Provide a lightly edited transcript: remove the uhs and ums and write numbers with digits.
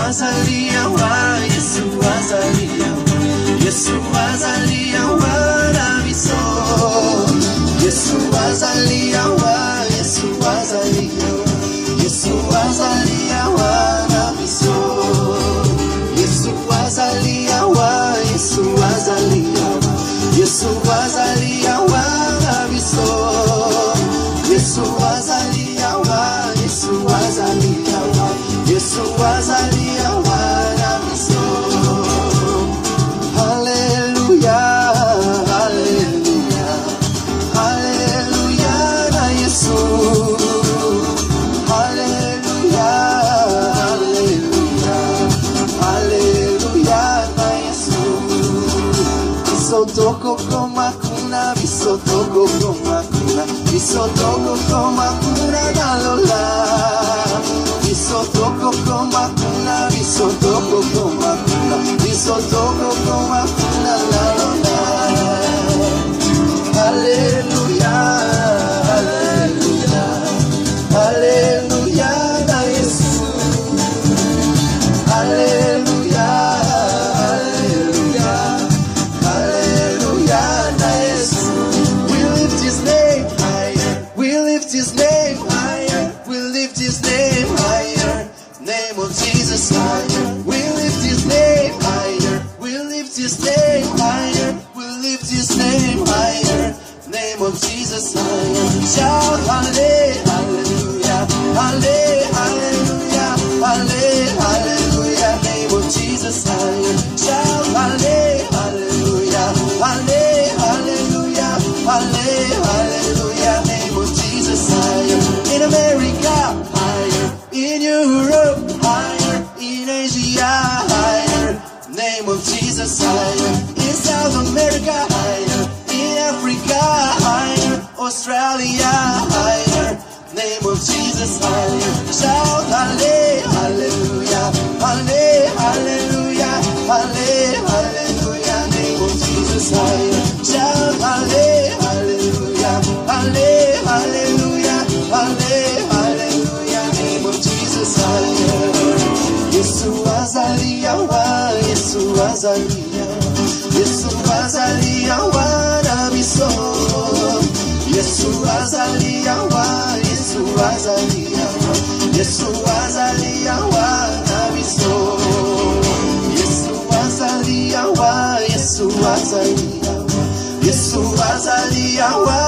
azalia wa, Yesu azalia wa, Yesu azalia wa na biso. Yesu azalia wa, Yesu azalia wa, Yesu azalia wa na biso. Yesu azalia wa, Yesu azalia wa, Yesu azalia wa na biso. Yesu azalia wa, Yesu azalia wa, Yesu azalia wa na biso. Hallelujah, hallelujah, hallelujah na Yesu. Hallelujah, hallelujah, hallelujah na Yesu. Bisotoko koma kuna, bisotoko koma kuna, bisotoko koma kuna na lola. Bisotoko koma kuna, bisotoko koma kuna, bisotoko koma kuna na lola. Hallelujah, hallelujah, hallelujah na Yesu. Hallelujah, hallelujah, hallelujah na Yesu. We lift his name higher, we lift his name higher, we lift his name higher, name of Jesus higher. We lift his name higher, we lift his name higher, we lift his name higher, name of Jesus higher. Shout hallelujah, hallelujah, hallelujah, hallelujah, name of Jesus higher. Shout hallelujah, hallelujah, hallelujah, name of Jesus higher. In America higher, in Europe higher, in Asia higher, name of Jesus higher. In South America higher, in Africa higher, Australia higher, name of Jesus higher. Shout hallelujah, hallelujah, hallelujah, name of Jesus higher. Shout hallelujah, hallelujah, hallelujah, name of Jesus higher. Yesu azalia wa, Yesu azalia, Yesu azalia wa na biso. Yesu azalia wa, Yesu azalia wa, Yesu azalia wa na biso. Yesu azalia wa, Yesu azalia wa, Yesu azalia wa